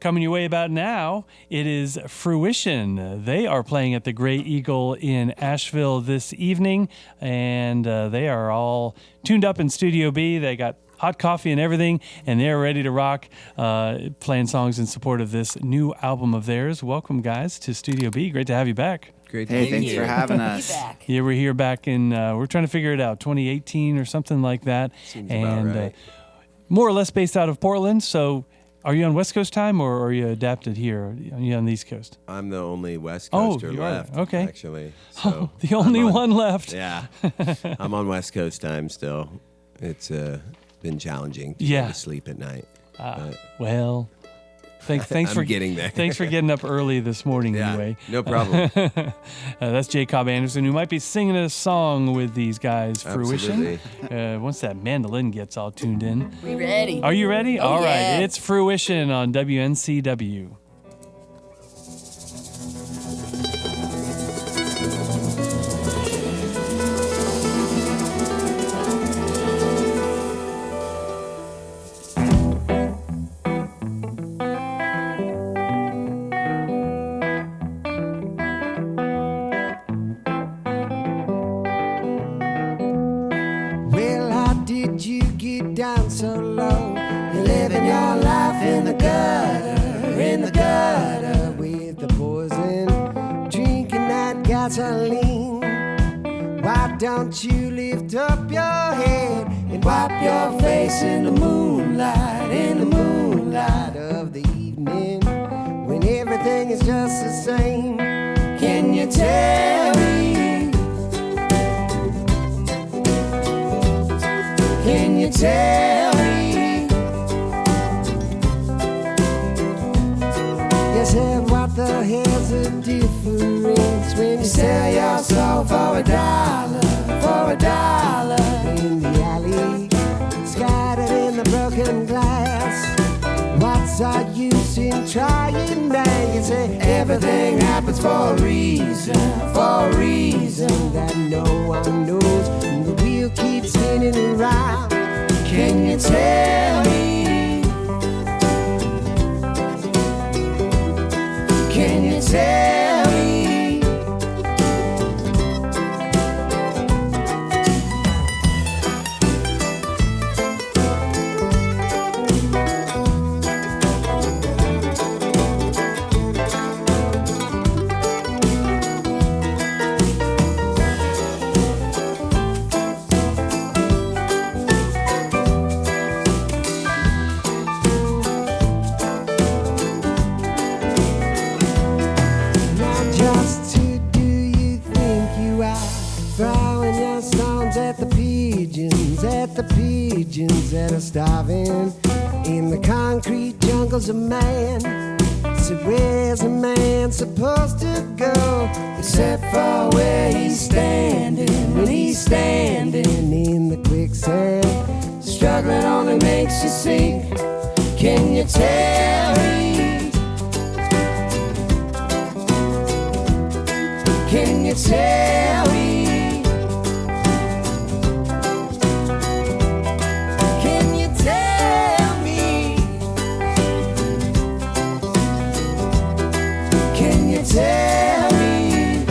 coming your way about now, it is Fruition. They are playing at the Gray Eagle in Asheville this evening, and they are all tuned up in Studio B. They got hot coffee and everything, and they're ready to rock, playing songs in support of this new album of theirs. Welcome, guys, to Studio B. Great to have you back. Great to be here. Thanks for having us. Yeah, we're here back in, we're trying to figure it out, 2018 or something like that. Seems about right. More or less based out of Portland, so are you on West Coast time or are you adapted here? Are you on the East Coast? I'm the only West Coaster you left, are. Okay. actually. So the only one left. Yeah. I'm on West Coast time still. It's been challenging to go to sleep at night. Well, thanks for getting there. Thanks for getting up early this morning anyway. No problem. That's Jacob Anderson, who might be singing a song with these guys, Fruition. Absolutely. Once that mandolin gets all tuned in. We ready. Are you ready? Oh, all right. yeah. It's Fruition on WNCW. Down so low, you're living your life in the gutter with the poison, drinking that gasoline. Why don't you lift up your head and wipe your face in the moonlight of the evening, when everything is just the same? Can you tell me? Can you tell me? You said, what the hell's the difference when you sell your soul for $1 in the alley, scattered in the broken glass? What's our use in trying now? You say everything happens for a reason that no one knows, and the wheel keeps spinning around. Can you tell me? Can you tell me? Pigeons that are starving in the concrete jungles of man. So where's a man supposed to go except for where he's standing? When he's standing in the quicksand, struggling only makes you sink. Can you tell me? Can you tell me? Tell me.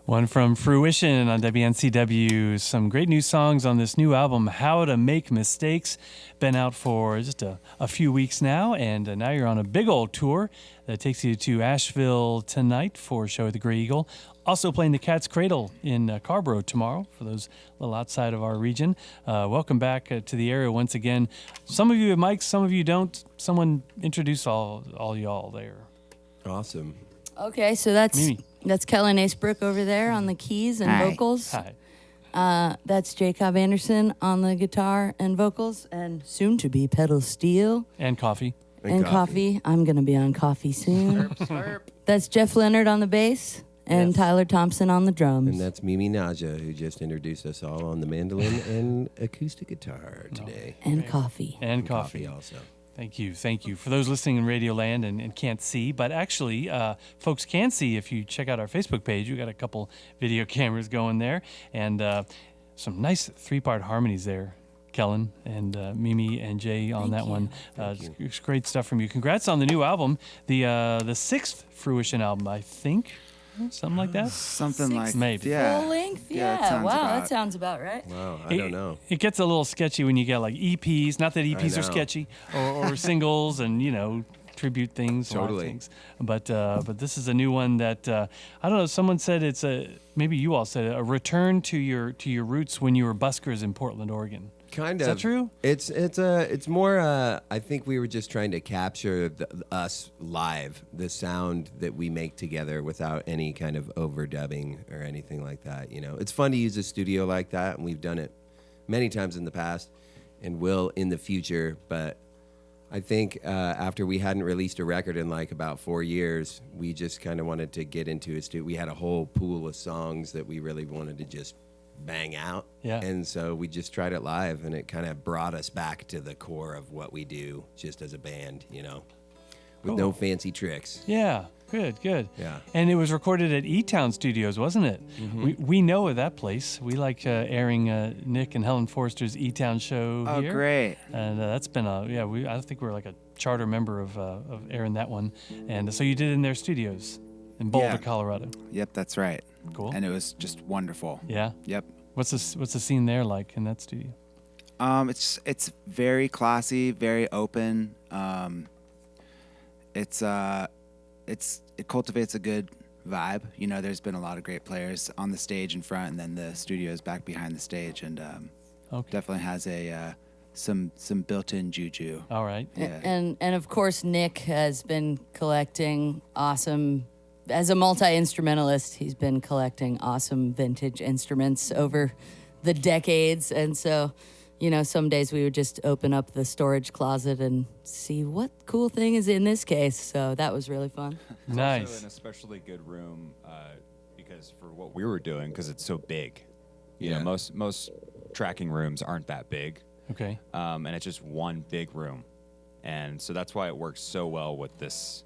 One from Fruition on WNCW. Some great new songs on this new album, How to Make Mistakes. Been out for just a few weeks now, and now you're on a big old tour that takes you to Asheville tonight for a show at the Gray Eagle. Also playing the Cat's Cradle in Carborough tomorrow for those a little outside of our region. Welcome back to the area once again. Some of you have mics, some of you don't. Someone introduce all y'all there. Awesome. Okay, so that's Mimi. That's Kellen Acebrook over there on the keys and vocals. Hi. That's Jacob Anderson on the guitar and vocals, and soon to be pedal steel. And coffee. And coffee. I'm going to be on coffee soon. Slurp. That's Jeff Leonard on the bass, and Tyler Thompson on the drums. And that's Mimi Naja, who just introduced us all on the mandolin and acoustic guitar today. And coffee. And coffee. Also. Thank you. Thank you. For those listening in Radio Land and can't see, but actually, folks can see if you check out our Facebook page. We've got a couple video cameras going there, and some nice 3-part harmonies there, Kellen and Mimi and Jay on that one. It's great stuff from you. Congrats on the new album, the 6th Fruition album, I think. Something like that? Something like maybe. Yeah. Full length? Yeah, Yeah. sounds Wow, about- that sounds about right. Wow, I don't know. It gets a little sketchy when you get like EPs. Not that EPs are know. sketchy, or singles and tribute things, live Totally. things. But this is a new one that I don't know. Someone said it's maybe you all said it, a return to your roots when you were buskers in Portland, Oregon. Kind Is of. that true? It's more. I think we were just trying to capture us live, the sound that we make together without any kind of overdubbing or anything like that. It's fun to use a studio like that, and we've done it many times in the past, and will in the future. But I think after we hadn't released a record in like about 4 years, we just kind of wanted to get into a studio. We had a whole pool of songs that we really wanted to just bang out. Yeah. And so we just tried it live, and it kind of brought us back to the core of what we do just as a band, with Cool. no fancy tricks. Yeah. Good. Yeah. And it was recorded at E-Town Studios, wasn't it? We know of that place. We like airing Nick and Helen Forster's E-Town show Oh, here. great. And that's been I think we're like a charter member of airing that one. And so you did it in their studios in Boulder, Yeah. Colorado. Yep, that's right. Cool. And it was just wonderful. Yeah. Yep. What's the scene there like in that studio? It's very classy, very open. It cultivates a good vibe. There's been a lot of great players on the stage in front, and then the studio is back behind the stage, and Okay. definitely has some built-in juju. All right. Yeah. And of course, Nick has been collecting awesome, as a multi-instrumentalist, he's been collecting awesome vintage instruments over the decades. And so, some days we would just open up the storage closet and see what cool thing is in this case. So that was really fun. It's Nice. also an especially good room because for what we were doing, because it's so big. Yeah. Most tracking rooms aren't that big, Okay. and it's just one big room, and so that's why it works so well with this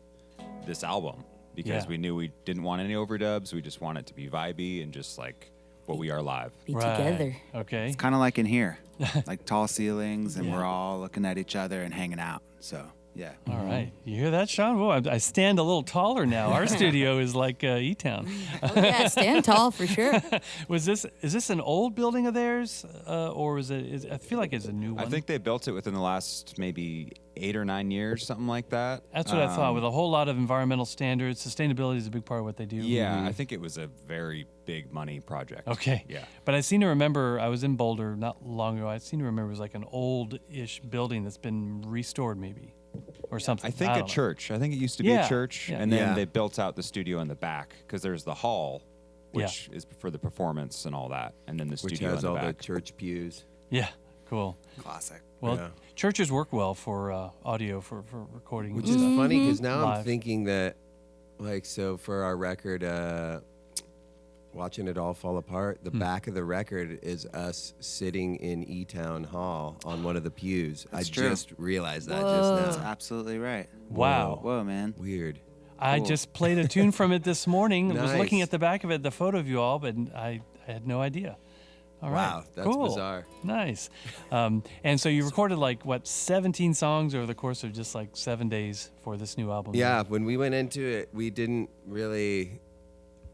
album, because Yeah. we knew we didn't want any overdubs. We just want it to be vibey and just like what we are live. Be Right. together. Okay. It's kind of like in here, like tall ceilings, and Yeah. we're all looking at each other and hanging out. So, yeah. All right. You hear that, Sean? Whoa, I stand a little taller now. Our studio is like E-Town. Oh, yeah, stand tall for sure. Is this an old building of theirs, or I feel like it's a new one. I think they built it within the last maybe 8 or 9 years, something like that. That's what I thought. With a whole lot of environmental standards, sustainability is a big part of what they do. Yeah, I think it was a very big money project. Okay. Yeah. But I seem to remember, I was in Boulder not long ago. I seem to remember it was like an old-ish building that's been restored, maybe, or something. I think don't a know. church. I think it used to be Yeah, a church, yeah. and then Yeah. they built out the studio in the back because there's the hall, Yeah. which is for the performance and all that, and then the Which studio has in all the the back. church pews. Yeah. Cool. Classic. Well, Yeah. churches work well for audio for recording. Which and is stuff. funny because now Live. I'm thinking that, so for our record, Watching It All Fall Apart, the back of the record is us sitting in E-Town Hall on one of the pews. That's I true. just realized that Whoa. just That's now. absolutely right. Wow. Whoa, man. Weird. I Cool. just played a tune from it this morning. I was looking Nice. at the back of it, the photo of you all, but I had no idea. All right. Wow, that's cool. bizarre. Nice. And so you recorded 17 songs over the course of just 7 days for this new album. Yeah, when we went into it,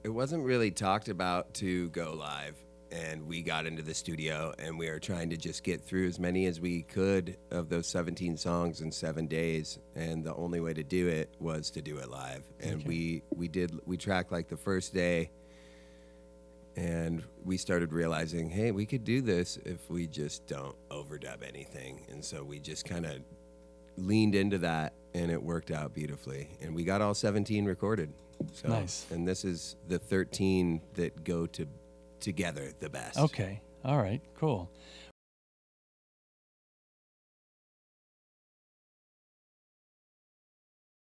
it wasn't really talked about to go live. And we got into the studio and we were trying to just get through as many as we could of those 17 songs in 7 days. And the only way to do it was to do it live. And we tracked the first day, and we started realizing, hey, we could do this if we just don't overdub anything. And so we just kind of leaned into that, and it worked out beautifully. And we got all 17 recorded. So, Nice. And this is the 13 that go together the best. Okay. All right. Cool.